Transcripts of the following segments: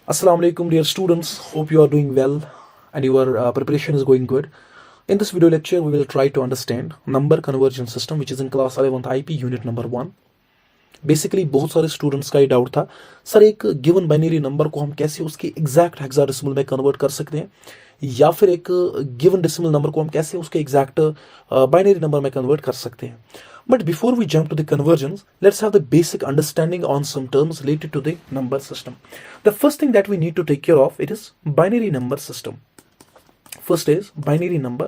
Assalamu alaikum, dear students. Hope you are doing well and your preparation is going good. In this video lecture, we will try to understand number conversion system, which is in class 11th IP unit number 1. Basically बहुत सारे students का ये doubt था, sir एक given binary number को हम कैसे उसके एग्जैक्ट हेक्साडेसिमल में कन्वर्ट कर सकते हैं, या फिर एक गिवन डेसिमल नंबर को हम कैसे उसके एग्जैक्ट बाइनरी नंबर में कन्वर्ट कर सकते हैं. But before we jump to the conversions, let's have the basic understanding on some terms related to the number system. The first thing that we need to take care of, it is binary number system. First is binary number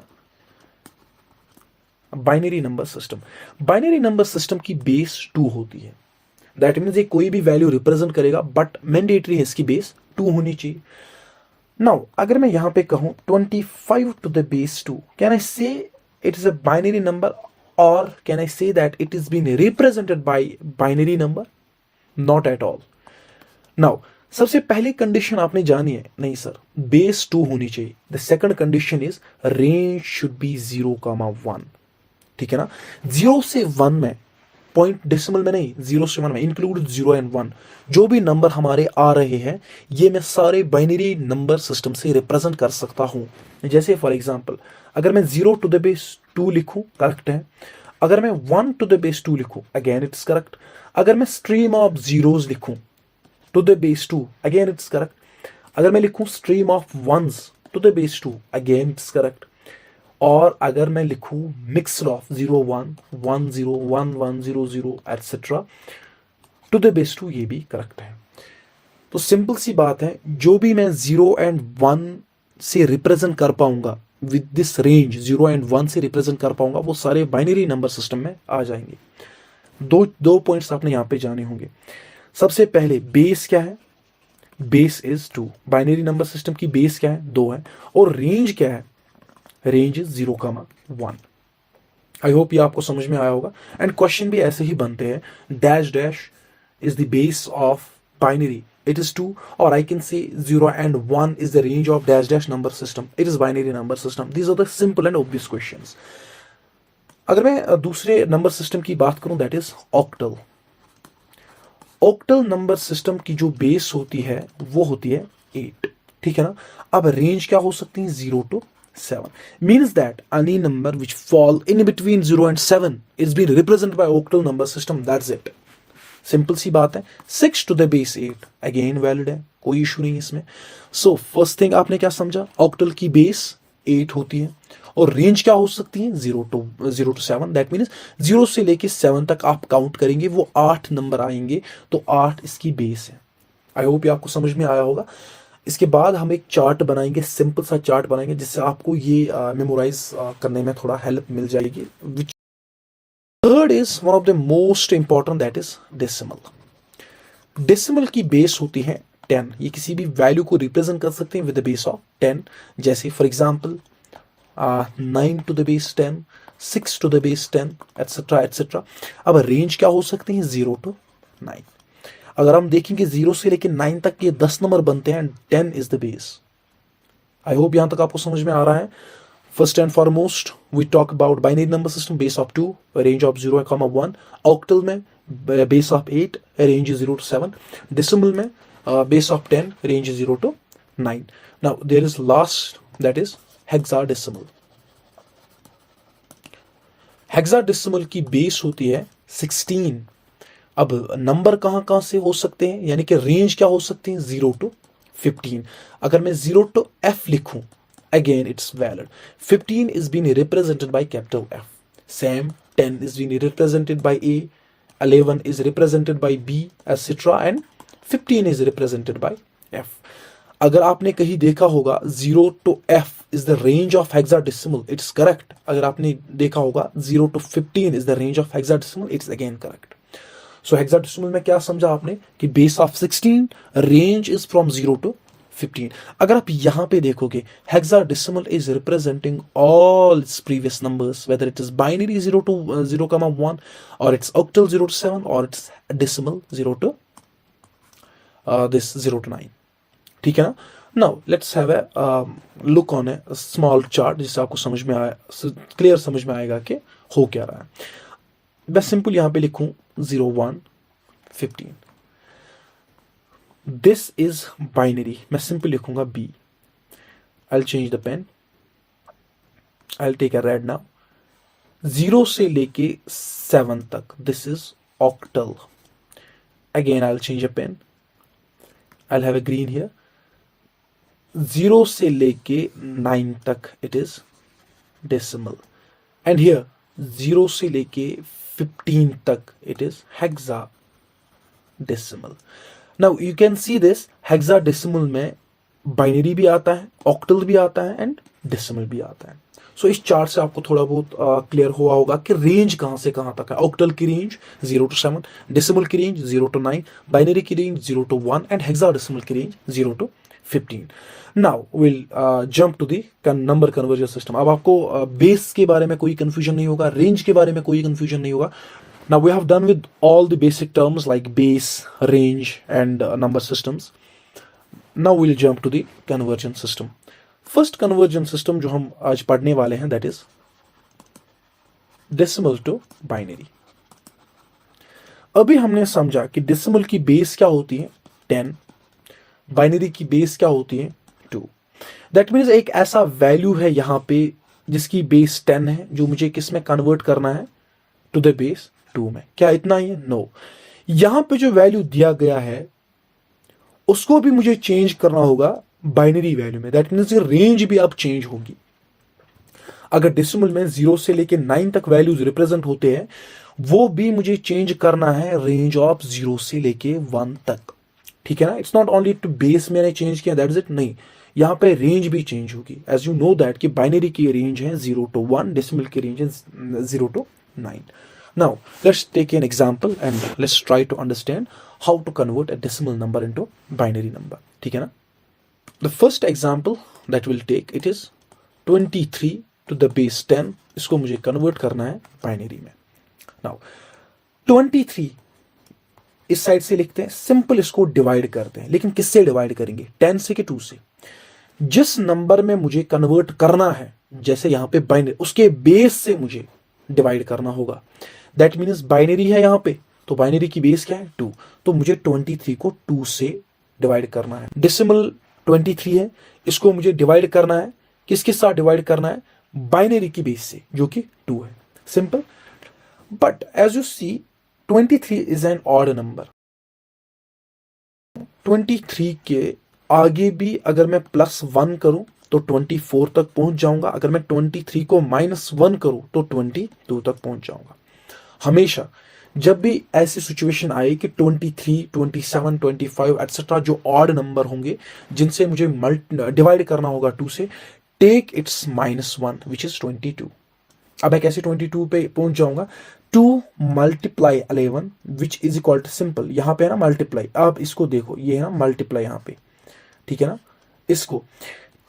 system. Binary number system की base 2 होती है. That means ये कोई भी value represent करेगा, but mandatory है इसकी base 2 होनी चाहिए. नाउ अगर मैं यहाँ पे कहूँ 25 to the base 2, can I say it is a binary number, or can I say that it is being represented by binary number? Not at all. Now, सबसे पहली कंडीशन आपने जानी है, नहीं सर बेस 2 होनी चाहिए. The second condition is range should be 0,1. ठीक है ना, 0 से 1 में, पॉइंट डेसिमल में नहीं, 0 से 1 में इंक्लूड 0 एंड 1 जो भी नंबर हमारे आ रहे हैं, ये मैं सारे बाइनरी नंबर सिस्टम से रिप्रेजेंट कर सकता हूं. जैसे फॉर एग्जांपल अगर मैं 0 to the base 2 लिखूं, करेक्ट है. अगर मैं 1 to the base 2 लिखूं, अगेन इट्स करेक्ट. अगर मैं स्ट्रीम ऑफ जीरोस लिखूं to the base 2, again it's correct. अगर मैं लिखूं stream of ones to the base 2, again it's correct. और अगर मैं लिखूं mixed of 0 1 1 0 1 1 0 0 etcetera to the base 2, ये भी करेक्ट है. तो सिंपल सी बात है, जो भी मैं 0 एंड 1 से रिप्रेजेंट कर पाऊंगा विद दिस रेंज, 0 एंड 1 से रिप्रेजेंट कर पाऊंगा, वो सारे बाइनरी नंबर सिस्टम में आ जाएंगे. दो पॉइंट्स आपने यहां पे जाने होंगे. सबसे पहले बेस क्या है, base is 2. Binary number system की बेस क्या है, 2 है. और रेंज क्या है, रेंज इज 0,1. आई होप ये आपको समझ में आया होगा. एंड क्वेश्चन भी ऐसे ही बनते हैं, dash dash is the base of binary, it is 2, or I can say 0 and 1 is the range of dash dash number system, it is binary number system. These are the simple and obvious questions. अगर मैं दूसरे number system की बात करूं, that is octal. Octal number system की जो base होती है वो होती है 8. ठीक है ना. अब रेंज क्या हो सकती है, 0 to 7. means that any number which fall in between 0 and 7 is being represented by octal number system. That's it. Simple सी बात है. 6 to the base 8, again valid है, कोई इशू नहीं इसमें. सो फर्स्ट थिंग आपने क्या समझा, ऑक्टल की बेस 8 होती है और रेंज क्या हो सकती है, 0 to 7. दैट मीन्स 0 से लेके 7 तक आप काउंट करेंगे, वो 8 नंबर आएंगे, तो 8 इसकी बेस है. आई होप ये आपको समझ में आया होगा. इसके बाद हम एक चार्ट बनाएंगे, सिंपल सा चार्ट बनाएंगे, जिससे आपको ये मेमोराइज करने में थोड़ा हेल्प मिल जाएगी. Third is one of the most important, that is decimal. Decimal की बेस होती है 10. ये किसी भी वैल्यू को रिप्रेजेंट कर सकते हैं विद द बेस ऑफ 10. जैसे for example 9 to the base 10, 6 to the base 10, etcetera etcetera. अब रेंज क्या हो सकती है, 0 to 9. अगर हम देखेंगे 0 से लेकर 9 तक ये 10 नंबर बनते हैं, 10 is the base. I hope यहां तक आपको समझ में आ रहा है. First and foremost, we talk about binary number system, base of 2, range of 0,1. Octal में base of 8, range is 0 to 7. Decimal में base of 10, range is 0 to 9. Now there is last, that is hexadecimal. Hexadecimal की base होती है 16. अब number कहां से हो सकते हैं, यानी कि रेंज क्या हो सकती है, 0 to 15. अगर मैं 0 to F लिखूं, again it's valid. 15 is being represented by capital F. Same, 10 is being represented by A, 11 is represented by B, etc. and 15 is represented by F. अगर आपने कहीं देखा होगा 0 to F is the range of hexadecimal, it's correct. अगर आपने देखा होगा 0 to 15 is the range of hexadecimal, it's again correct. So hexadecimal में क्या समझा आपने कि base of 16, range is from 0 to 15. अगर आप यहां पे देखोगे, hexadecimal is representing all its previous numbers, whether it is binary 0 to 0,1, or it's octal 0 to 7, or it's decimal 0 to this 0 to 9. ठीक है ना. Now let's have a look on a small chart, जिससे आपको समझ में आया, clear समझ में आएगा कि हो क्या रहा है. मैं सिंपल यहां पे लिखूं 0 1 15. दिस इज बाइनरी, मैं सिंपल लिखूंगा B. I change the pen, I take a red now. 0 से लेके 7 तक, this is octal. Again I change a pen, I have a green here. 0 से लेके 9 तक it is decimal, and here 0 से लेके 15 तक it is hexa decimal. Now you can see this, hexa decimal में बाइनरी भी आता है, ऑक्टल भी आता है एंड डेसिमल भी आता है। सो इस चार्ट से आपको थोड़ा बहुत क्लियर हुआ होगा कि रेंज कहां से कहां तक है। ऑक्टल की रेंज 0 to 7, डेसिमल की रेंज 0 to 9, बाइनरी की रेंज 0 to 1 एंड हेक्साडेसिमल की range 0 to 15। Now will jump to the number conversion system. अब आपको बेस के बारे में कोई कंफ्यूजन नहीं होगा, रेंज के बारे में कोई कंफ्यूजन नहीं होगा। Now we have done with all the basic terms like base, range and number systems. Now we'll jump to the conversion system. First conversion system जो हम आज पढ़ने वाले हैं that is decimal to binary. अभी हमने समझा कि decimal की बेस क्या होती है 10, बाइनरी की बेस क्या होती है 2। दैट मीन्स एक ऐसा वैल्यू है यहां पे जिसकी बेस 10 है, जो मुझे किस में कन्वर्ट करना है, टू द बेस 2 में। क्या इतना ही है? नो। यहां पे जो वैल्यू दिया गया है उसको भी मुझे चेंज करना होगा बाइनरी वैल्यू में। दैट मीन्स रेंज भी अब चेंज होगी। अगर डेसिमल में 0 से लेके 9 तक वैल्यूज रिप्रेजेंट होते हैं, वो भी मुझे चेंज करना है रेंज ऑफ 0 से लेके 1 तक। ठीक है ना? It's not only to base मैंने चेंज किया दैट इज इट, नहीं, यहां पे रेंज भी चेंज होगी। एज यू नो दैट कि बाइनरी की रेंज है 0 to 1, डेसिमल की रेंज है 0 to 9। Now, let's take an example and let's try to understand how to convert a decimal number into binary number. ठीक है ना? The first example that we'll take, it is 23 to the base 10. इसको मुझे convert करना है binary में। Now, 23 इस side से लिखते हैं, सिंपल इसको डिवाइड करते हैं, लेकिन किससे डिवाइड करेंगे? 10 से कि 2 से? जिस नंबर में मुझे कन्वर्ट करना है, जैसे यहां पे बाइनरी, उसके बेस से मुझे डिवाइड करना होगा। दैट मीन्स बाइनरी है यहां पे, तो बाइनरी की बेस क्या है 2, तो मुझे 23 को 2 से डिवाइड करना है। डेसिमल 23 है, इसको मुझे डिवाइड करना है, किसके साथ डिवाइड करना है? बाइनरी की बेस से, जो कि 2 है। Simple. But as you see 23 is an odd number. 23 के आगे भी अगर मैं +1 करूं तो 24 तक पहुंच जाऊंगा। अगर मैं 23 को -1 करूं तो 22 तक पहुंच जाऊंगा। हमेशा जब भी ऐसी सिचुएशन आए कि 23, 27, 25 एटसेट्रा जो ऑड नंबर होंगे जिनसे मुझे डिवाइड करना होगा 2 से, टेक इट्स -1 विच इज 22। अब मैं कैसे 22 पे पहुंच जाऊंगा? 2 multiply 11 which is equal to, simple यहां पे है ना मल्टीप्लाई। अब इसको देखो, ये है ना मल्टीप्लाई यहां पे, ठीक है ना? इसको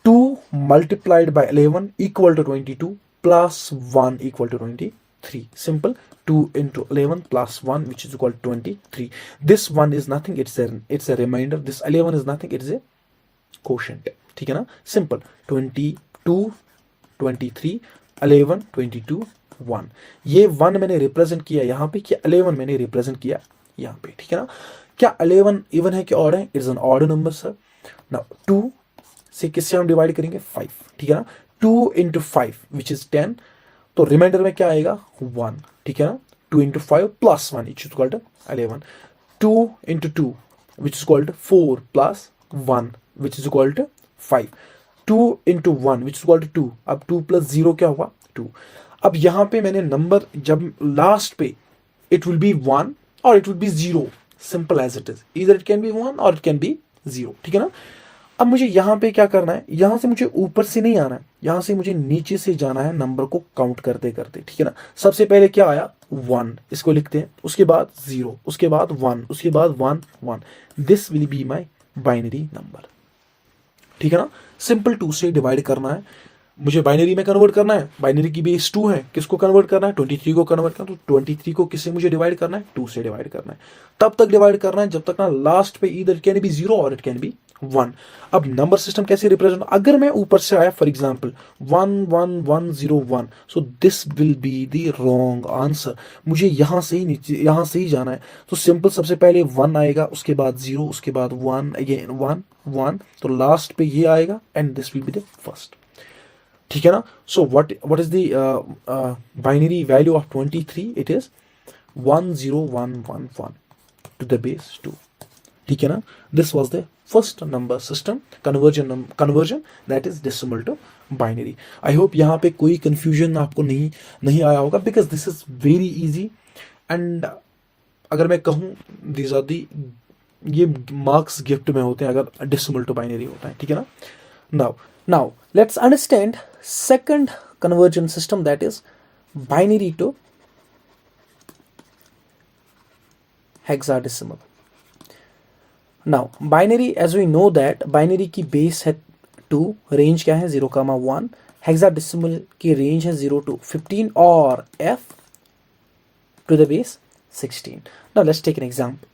2 multiplied by 11 equal to 22 plus 1 equal to 23। Simple. 2 into 11 plus 1 which is equal to 23. This 1 is nothing, it's a remainder. This 11 is nothing, it is a quotient. ठीक है ना? सिंपल। 22, 23, 11, 22, 1। ये 1 मैंने रिप्रेजेंट किया यहाँ पे, क्या 11 मैंने रिप्रेजेंट किया यहाँ पे। ठीक है ना? क्या 11 इवन है कि ऑड है? It's an odd number sir. Now 2 से किससे हम डिवाइड करेंगे? 5। ठीक है ना? 2 into 5 which is 10, तो रिमाइंडर में क्या आएगा? 1। ठीक है ना? 2 into 5 plus 1 which is equal to 11. 2 into 2 which is equal to 4 plus 1 which is equal to 5. 2 into 1 which is equal to 2. अब 2 plus 0 क्या हुआ? 2. अब यहां पे मैंने नंबर जब लास्ट पे, it will be 1 or it will be 0. Simple as it is. Either it can be 1 or it can be 0. ठीक है ना? अब मुझे यहां पे क्या करना है? यहां से मुझे ऊपर से नहीं आना है, यहां से मुझे नीचे से जाना है नंबर को काउंट करते करते। ठीक है ना? सबसे पहले क्या आया? 1, इसको लिखते हैं, उसके बाद 0, उसके बाद 1, उसके बाद 1, 1। This will be my binary number. ठीक है ना? सिंपल 2 से डिवाइड करना है, मुझे बाइनरी में कन्वर्ट करना है। बाइनरी की बेस 2 है, किसको कन्वर्ट करना है? 23 को कन्वर्ट करना है। तो 23 को किससे मुझे डिवाइड करना है? 2 से डिवाइड करना है। तब तक डिवाइड करना है जब तक ना लास्ट पे इधर कैन बी 0 और इट कैन बी 1। अब नंबर सिस्टम कैसे रिप्रेजेंट, अगर मैं ऊपर से आया for example 11101, so this will be the wrong answer. मुझे यहाँ से ही नीचे, यहाँ से ही जाना है। तो सिंपल, सबसे पहले 1 आएगा, उसके बाद 0, उसके बाद 1 अगेन 1 1, तो लास्ट पे ये आएगा and this will be the first. ठीक है ना। So what is the binary value of 23? It is 10111 to the base 2। ठीक है ना। This was the first number system conversion that is decimal to binary. I hope यहाँ पे कोई confusion आपको नहीं आया होगा, because this is very easy. And अगर मैं कहूँ दीज आर दी, ये मार्क्स गिफ्ट में होते हैं अगर डेसिमल टू बाइनरी होता है। ठीक है ना। Now let's understand second conversion system that is binary to hexadecimal. Now binary, as we know that binary की बेस है 2, रेंज क्या है 0,1, हेक्साडेसिमल की रेंज है 0 to 15 और f to the base 16. Now let's take an example.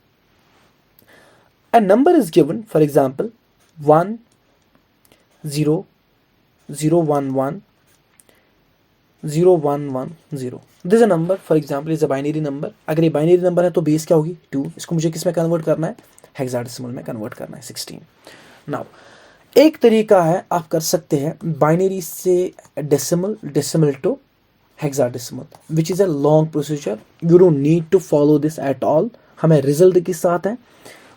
A number is given, for example 1 0 0 1 1 0 1 1 0. This is a number, for example is a binary number. अगर ये binary number है तो base क्या होगी 2। इसको मुझे किस में कन्वर्ट करना है, हेक्साडेसिमल में कन्वर्ट करना है 16। नाउ एक तरीका है, आप कर सकते हैं बाइनरी से decimal to hexadecimal, which is a long procedure. You don't need to follow this at all. हमें रिजल्ट के साथ है,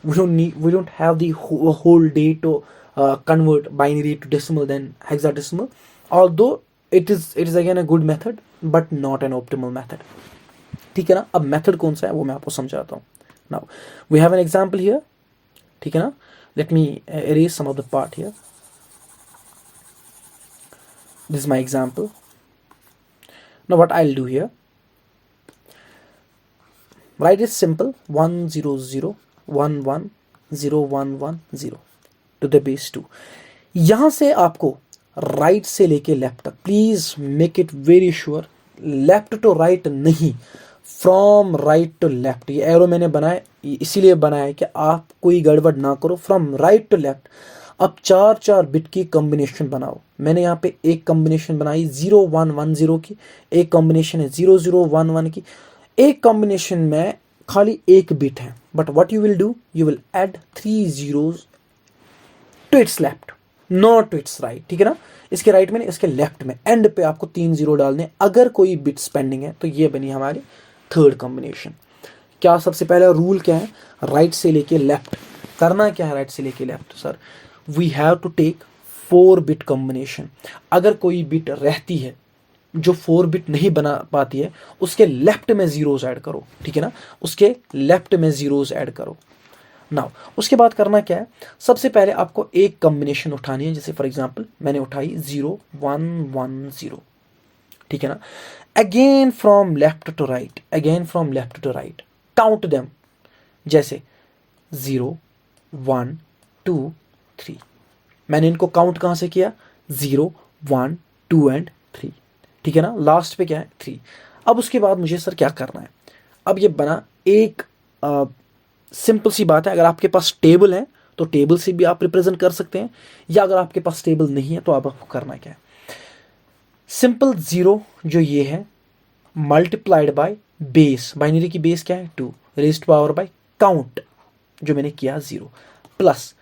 we don't have the whole day to convert binary to decimal then hexadecimal, although it is again a good method but not an optimal method. ठीक है ना। अब method कौन सा है वो मैं आपको समझाता हूँ। Now we have an example here. ठीक है ना। Let me erase some of the part here. This is my example. Now what I'll do here, write it simple 1 0 0 1 1 0 1 1 0 to the base 2। यहां से आपको राइट से लेके लेफ्ट तक, please make it very sure, left to right नहीं, from right to left. ये arrow मैंने बनाया इसीलिए बनाया है कि आप कोई गड़बड़ ना करो। फ्रॉम राइट टू लेफ्ट अब 4 बिट की कॉम्बिनेशन बनाओ। मैंने यहाँ पे एक कॉम्बिनेशन बनाई 0 1 1 0 की, एक कॉम्बिनेशन है 0 0 1 1 की, एक कॉम्बिनेशन में खाली एक बिट है। But what you will do, you will add 3 zeros to its left, not to its right. ठीक है ना। इसके राइट में नहीं, इसके लेफ्ट में, एंड पे आपको 3 0 डालने। अगर कोई बिट्स पेंडिंग है तो ये बनी हमारी थर्ड कॉम्बिनेशन। क्या सबसे पहला रूल क्या है, राइट से लेके लेफ्ट करना क्या है, राइट से लेके left sir, we have to take 4 bit combination. अगर कोई बिट रहती है जो 4 बिट नहीं बना पाती है, उसके लेफ्ट में जीरोस ऐड करो। ठीक है ना, उसके लेफ्ट में जीरोस ऐड करो। नाउ उसके बाद करना क्या है, सबसे पहले आपको एक कॉम्बिनेशन उठानी है। जैसे फॉर एग्जांपल मैंने उठाई 0 1 1 0। ठीक है ना। Again from left to right, again from left to right, count them. जैसे 0 1 2 3, मैंने इनको काउंट कहाँ से किया, 0 1 2 एंड 3। ठीक है ना। लास्ट पे क्या है 3। अब उसके बाद मुझे सर क्या करना है, अब ये बना एक सिंपल सी बात है। अगर आपके पास टेबल है तो टेबल से भी आप रिप्रेजेंट कर सकते हैं, या अगर आपके पास टेबल नहीं है तो आपको करना क्या है, सिंपल 0 जो ये है मल्टीप्लाइड बाय बेस, बाइनरी की बेस क्या है 2, रेज्ड पावर बाय काउंट जो मैंने किया 0, प्लस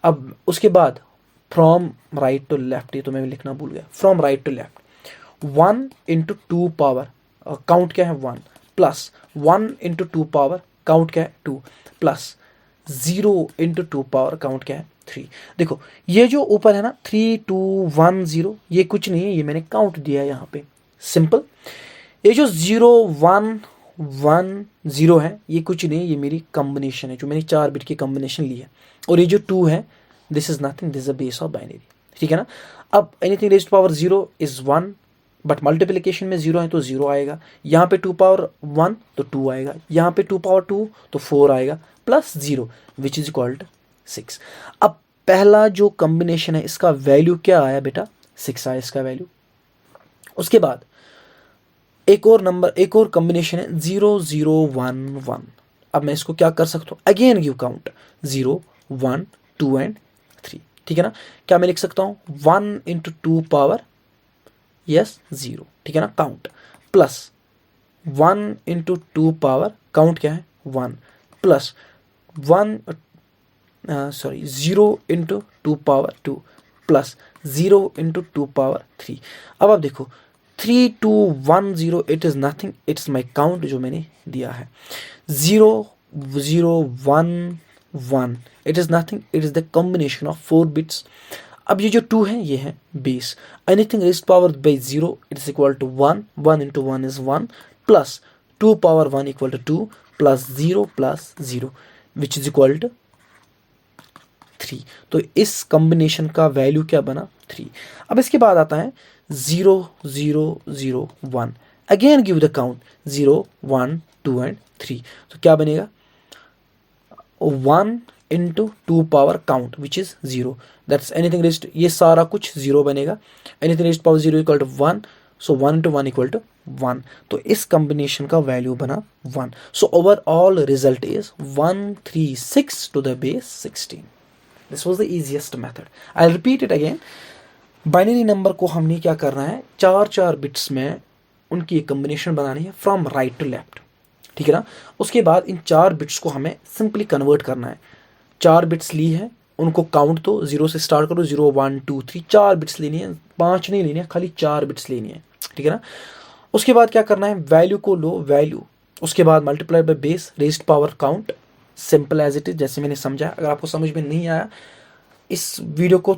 अब उसके बाद फ्रॉम राइट टू लेफ्ट, ये तो मैं लिखना भूल गया, from right to left 1 into 2 power count क्या है 1, प्लस 1 इंटू 2 पावर काउंट क्या है 2, प्लस 0 इंटू 2 पावर काउंट क्या है 3। देखो ये जो ऊपर है ना 3 2 1 0, ये कुछ नहीं है, ये मैंने काउंट दिया है यहाँ पे सिंपल। ये जो 0 1 1 0 है ये कुछ नहीं है, ये मेरी कॉम्बिनेशन है जो मैंने 4 बिट की कॉम्बिनेशन ली है। और ये जो 2 है this is nothing, this is a base of binary. ठीक है ना। अब anything raised power 0 is 1, but multiplication में 0 है तो 0 आएगा, यहाँ पे 2 पावर 1 तो 2 आएगा, यहाँ पे 2 पावर 2 तो 4 आएगा, plus 0 which is equal to 6। अब पहला जो कॉम्बिनेशन है इसका वैल्यू क्या आया बेटा 6 आया इसका वैल्यू। उसके बाद एक और नंबर, एक और कॉम्बिनेशन है 0 0 1 1। अब मैं इसको क्या कर सकता हूँ, अगेन गिव काउंट 0 1 2 एंड ठीक है ना। क्या मैं लिख सकता हूँ 1 इंटू 2 पावर यस 0, ठीक है ना, count, plus 1 into 2 power count क्या है 1, plus 0 into 2 power 2 plus 0 into 2 power 3। अब आप देखो 3 2 1 0 it is nothing, it's my count जो मैंने दिया है। 0 0 1 1 it is nothing, it is the combination of 4 bits. अब ये जो 2 है ये है base, anything raised power by 0 it is equal to 1, 1 into 1 is 1 plus 2 power 1 equal to 2 plus 0 which is equal to 3। तो इस कॉम्बिनेशन का वैल्यू क्या बना 3। अब इसके बाद आता है 0 0 0 1, again give the count 0 1 2 and 3। तो क्या बनेगा 1 into 2 power count which is 0, that's anything raised, ये सारा कुछ 0 बनेगा, anything raised power 0 equal to 1, so 1 into 1 equal to 1। तो इस कॉम्बिनेशन का वैल्यू बना 1। So overall result is 136 to the base 16। This was the easiest method. I repeat it again. Binary number को हमने क्या करना है, 4 बिट्स में उनकी एक कॉम्बिनेशन बनानी है फ्रॉम राइट टू लेफ्ट, ठीक है ना। उसके बाद इन 4 बिट्स को हमें सिंपली कन्वर्ट करना है। 4 बिट्स ली है, उनको काउंट तो 0 से स्टार्ट करो, 0 1 2 3, 4 बिट्स लेनी है, 5 नहीं लेनी है, खाली 4 बिट्स लेनी है, ठीक है ना। उसके बाद क्या करना है, वैल्यू को लो, वैल्यू, उसके बाद multiply by base raised power count, simple as it is, जैसे मैंने समझा। अगर आपको समझ में नहीं आया, इस वीडियो को